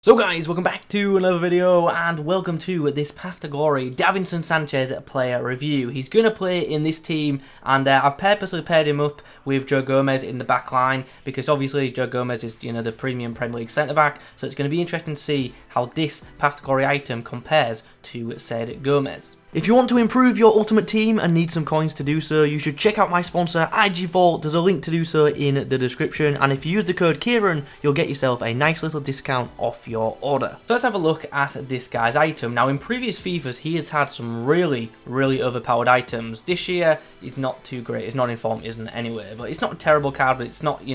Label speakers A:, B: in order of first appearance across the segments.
A: So guys, welcome back to another video and welcome to this Path to Glory Davinson Sanchez player review. He's going to play in this team and I've purposely paired him up with Joe Gomez in the back line because obviously Joe Gomez is, the premium Premier League centre-back, so it's going to be interesting to see how this Path to Glory item compares to said Gomez. If you want to improve your ultimate team and need some coins to do so, you should check out my sponsor IG Vault. There's a link to do so in the description, and if you use the code Kieran, you'll get yourself a nice little discount off your order. So let's have a look at this guy's item. Now in previous FIFAs he has had some really overpowered items. This year he's not too great, it's not in form, isn't it anyway, but it's not a terrible card, but it's not,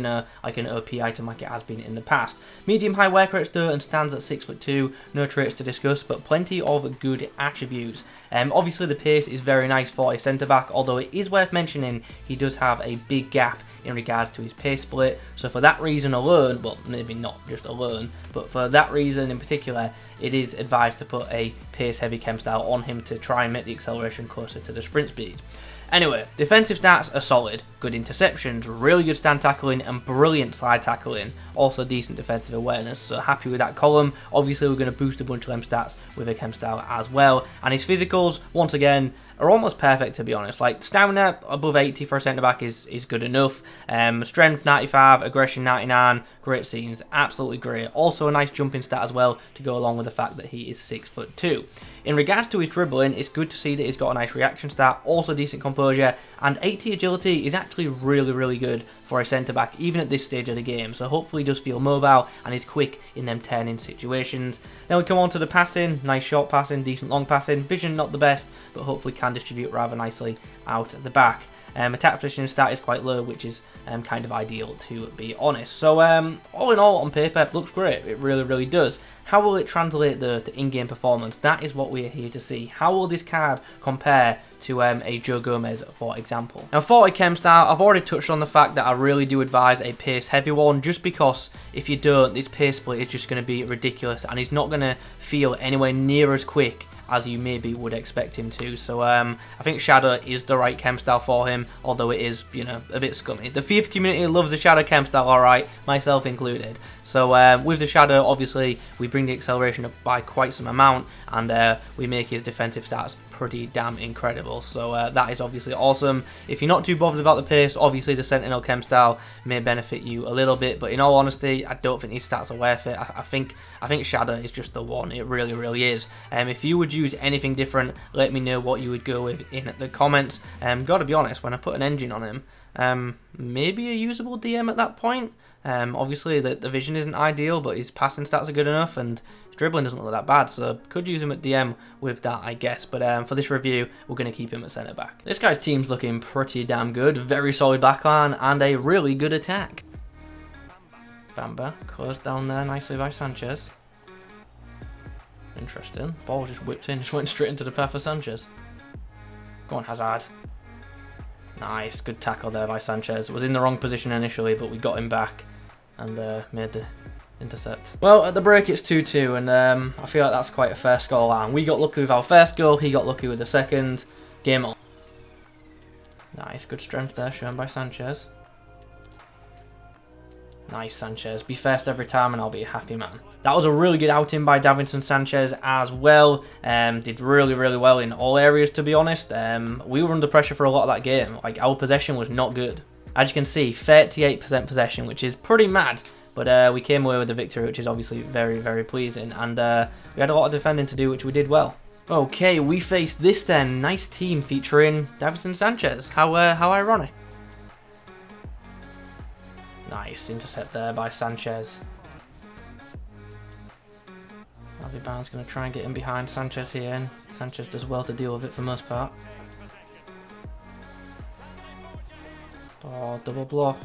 A: like an OP item like it has been in the past. Medium high work rates though, and stands at 6'2", no traits to discuss, but plenty of good attributes. Obviously the pace is very nice for a centre-back, although it is worth mentioning he does have a big gap in regards to his pace split, so for that reason alone, well maybe not just alone, but for that reason in particular, it is advised to put a pace heavy chem style on him to try and make the acceleration closer to the sprint speed. Anyway, defensive stats are solid, good interceptions, really good stand tackling and brilliant slide tackling, also decent defensive awareness, so happy with that column. Obviously we're going to boost a bunch of them stats with a chem style as well, and his physicals, once again, are almost perfect to be honest. Like stamina above 80 for a centre back is good enough. Strength 95, aggression 99, great scenes, absolutely great. Also a nice jumping stat as well to go along with the fact that he is 6'2". In regards to his dribbling, it's good to see that he's got a nice reaction stat, also decent composure, and 80 agility is actually really good for a centre back even at this stage of the game. So hopefully he does feel mobile and is quick in them turning situations. Then we come on to the passing, nice short passing, decent long passing, vision not the best, but hopefully can distribute rather nicely out at the back. Attack position stat is quite low, which is kind of ideal to be honest. So all in all, on paper, looks great. It really does. How will it translate to in-game performance? That is what we're here to see. How will this card compare to a Joe Gomez, for example? Now for a chem style, I've already touched on the fact that I really do advise a pace heavy one, just because if you don't, this pace split is just going to be ridiculous and he's not going to feel anywhere near as quick as you maybe would expect him to. So I think Shadow is the right chem style for him, although it is, a bit scummy. The FIFA community loves the Shadow chem style, alright, myself included. So with the Shadow, obviously, we bring the acceleration up by quite some amount, and we make his defensive stats pretty damn incredible. So that is obviously awesome. If you're not too bothered about the pace, obviously the Sentinel chem style may benefit you a little bit, but in all honesty, I don't think these stats are worth it. I think Shadow is just the one. It really is. If you would use anything different, let me know what you would go with in the comments. Gotta be honest, when I put an engine on him, maybe a usable DM at that point. Obviously the vision isn't ideal, but his passing stats are good enough and his dribbling doesn't look that bad, so could use him at DM with that, I guess. But for this review, we're going to keep him at centre back. This guy's team's looking pretty damn good, very solid backline and a really good attack. Bamba closed down there nicely by Sanchez. Interesting. Ball just whipped in, just went straight into the path of Sanchez. Go on, Hazard. Nice, good tackle there by Sanchez. Was in the wrong position initially, but we got him back and made the intercept. Well, at the break it's 2-2, and I feel like that's quite a fair scoreline. We got lucky with our first goal, he got lucky with the second. Game on. Nice, good strength there shown by Sanchez. Nice, Sanchez. Be first every time and I'll be a happy man. That was a really good outing by Davinson Sanchez as well. Did really well in all areas, to be honest. We were under pressure for a lot of that game. Like, our possession was not good. As you can see, 38% possession, which is pretty mad. But we came away with the victory, which is obviously very pleasing. And we had a lot of defending to do, which we did well. Okay, we faced this then. Nice team featuring Davinson Sanchez. How ironic. Nice intercept there by Sanchez. Barnes going to try and get in behind Sanchez here, and Sanchez does well to deal with it for the most part. Oh, double block.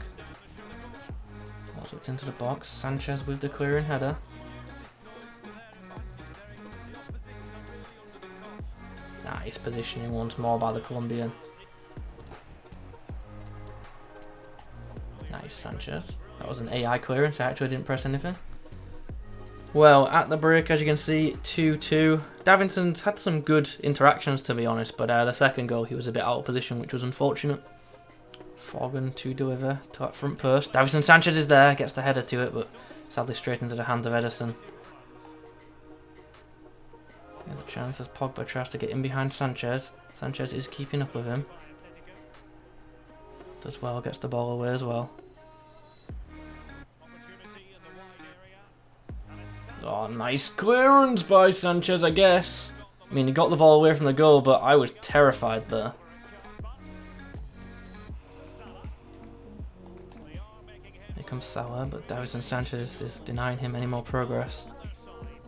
A: Ball's whipped into the box. Sanchez with the clearing header. Nice positioning once more by the Colombian. Nice, Sanchez. That was an AI clearance, I actually didn't press anything. Well, at the break, as you can see, 2-2. Davinson's had some good interactions, to be honest, but the second goal, he was a bit out of position, which was unfortunate. Foden to deliver to that front post. Davinson Sanchez is there, gets the header to it, but sadly straight into the hands of Ederson. There's a chance as Pogba tries to get in behind Sanchez. Sanchez is keeping up with him. Does well, gets the ball away as well. Oh, nice clearance by Sanchez, I guess. I mean, he got the ball away from the goal, but I was terrified there. Here comes Salah, but Davinson Sanchez is denying him any more progress.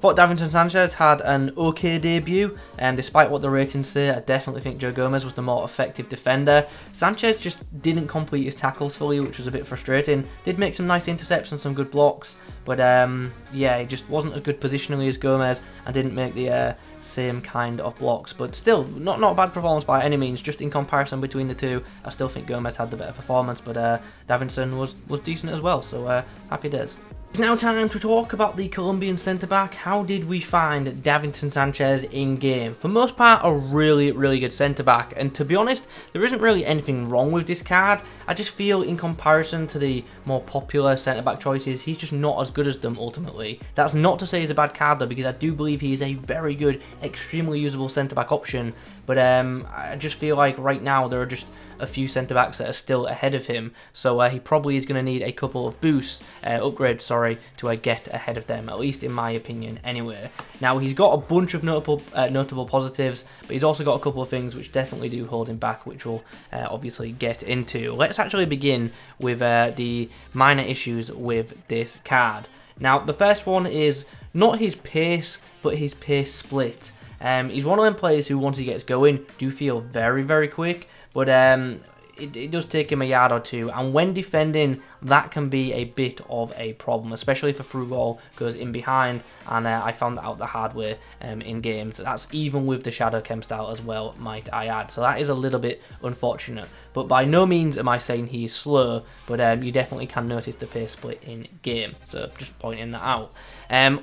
A: Thought Davinson Sanchez had an okay debut, and despite what the ratings say, I definitely think Joe Gomez was the more effective defender. Sanchez just didn't complete his tackles fully, which was a bit frustrating. Did make some nice intercepts and some good blocks, but yeah, he just wasn't as good positionally as Gomez and didn't make the same kind of blocks. But still, not a bad performance by any means. Just in comparison between the two, I still think Gomez had the better performance, but Davinson was decent as well, so happy days. It's now time to talk about the Colombian centre-back. How did we find Davinson Sanchez in game? For the most part, a really good centre-back. And to be honest, there isn't really anything wrong with this card. I just feel in comparison to the more popular centre-back choices, he's just not as good as them ultimately. That's not to say he's a bad card though, because I do believe he is a very good, extremely usable centre-back option. But I just feel like right now there are just a few centre-backs that are still ahead of him. So he probably is going to need a couple of boosts, upgrades, sorry, to get ahead of them, at least in my opinion anyway. Now, he's got a bunch of notable positives, but he's also got a couple of things which definitely do hold him back, which we'll obviously get into. Let's actually begin with the minor issues with this card. Now, the first one is not his pace, but his pace split. He's one of them players who, once he gets going, do feel very quick, but it does take him a yard or two, and when defending, that can be a bit of a problem, especially if a through ball goes in behind, and I found that out the hard way in games. That's even with the Shadow Chem style as well, might I add, so that is a little bit unfortunate, but by no means am I saying he's slow, but you definitely can notice the pace split in game, so just pointing that out.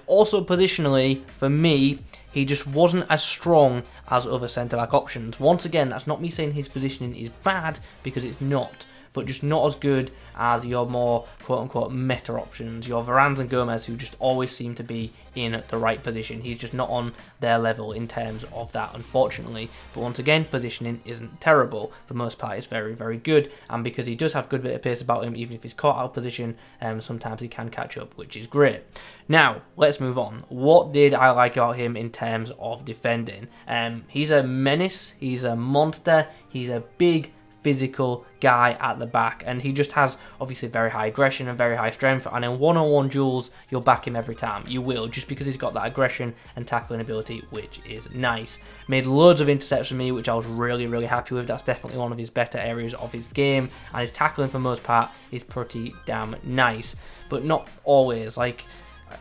A: Also positionally, for me, he just wasn't as strong as other centre-back options. Once again, that's not me saying his positioning is bad, because it's not, but just not as good as your more quote-unquote meta options, your Varans and Gomez, who just always seem to be in the right position. He's just not on their level in terms of that, unfortunately. But once again, positioning isn't terrible. For the most part, it's very good, and because he does have a good bit of pace about him, even if he's caught out of position, sometimes he can catch up, which is great. Now, let's move on. What did I like about him in terms of defending? He's a menace, he's a monster, he's a big, physical guy at the back, and he just has obviously very high aggression and very high strength, and in one-on-one duels you'll back him every time. You will, just because he's got that aggression and tackling ability, which is nice. Made loads of intercepts for me, which I was really happy with. That's definitely one of his better areas of his game, and his tackling for the most part is pretty damn nice, but not always. Like,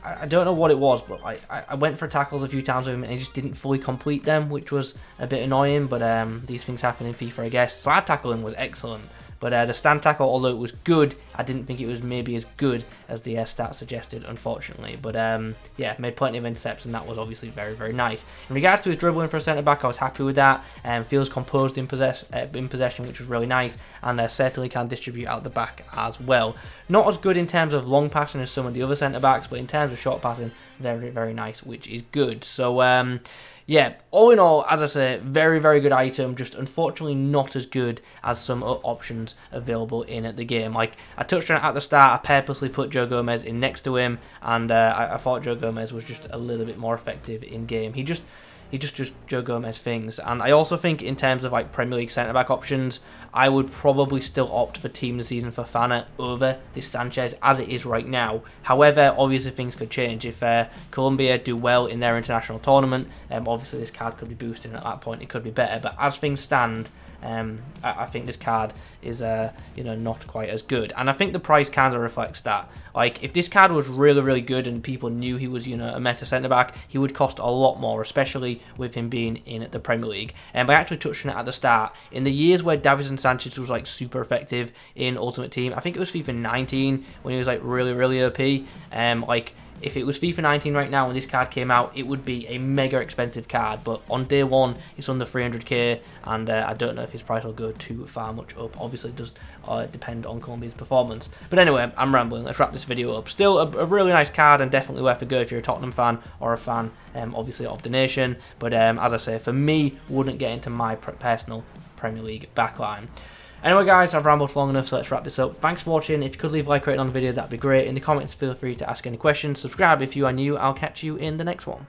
A: I don't know what it was, but I went for tackles a few times with him and he just didn't fully complete them, which was a bit annoying, but these things happen in FIFA, I guess. Slide tackling was excellent, but the stand tackle, although it was good, I didn't think it was maybe as good as the stats suggested, unfortunately. But yeah, made plenty of intercepts, and that was obviously very nice. In regards to his dribbling for a centre-back, I was happy with that. Feels composed in possession, which was really nice, and certainly can distribute out the back as well. Not as good in terms of long passing as some of the other centre-backs, but in terms of short passing, very nice, which is good. So yeah, all in all, as I say, very good item, just unfortunately not as good as some options available in the game. Like, I touched on it at the start, I purposely put Joe Gomez in next to him, and I thought Joe Gomez was just a little bit more effective in game. He just Joe Gomez things. And I also think in terms of like Premier League centre-back options, I would probably still opt for Team of the Season for Fana over this Sanchez as it is right now. However, obviously things could change. If Colombia do well in their international tournament, obviously this card could be boosted, and at that point it could be better. But as things stand, I think this card is not quite as good, and I think the price kind of reflects that. Like, if this card was really good and people knew he was a meta centre back, he would cost a lot more, especially with him being in the Premier League. And I actually touched on it at the start. In the years where Davinson Sanchez was like super effective in Ultimate Team, I think it was FIFA 19 when he was like really OP. Like, if it was FIFA 19 right now when this card came out, it would be a mega expensive card, but on day one it's under 300k, and I don't know if his price will go too far much up. Obviously it does depend on Colombia's performance. But anyway, I'm rambling, let's wrap this video up. Still a really nice card and definitely worth a go if you're a Tottenham fan or a fan obviously of the nation, but as I say, for me, wouldn't get into my personal Premier League backline. Anyway guys, I've rambled for long enough, so let's wrap this up. Thanks for watching. If you could leave a like rating on the video, that'd be great. In the comments, feel free to ask any questions. Subscribe if you are new. I'll catch you in the next one.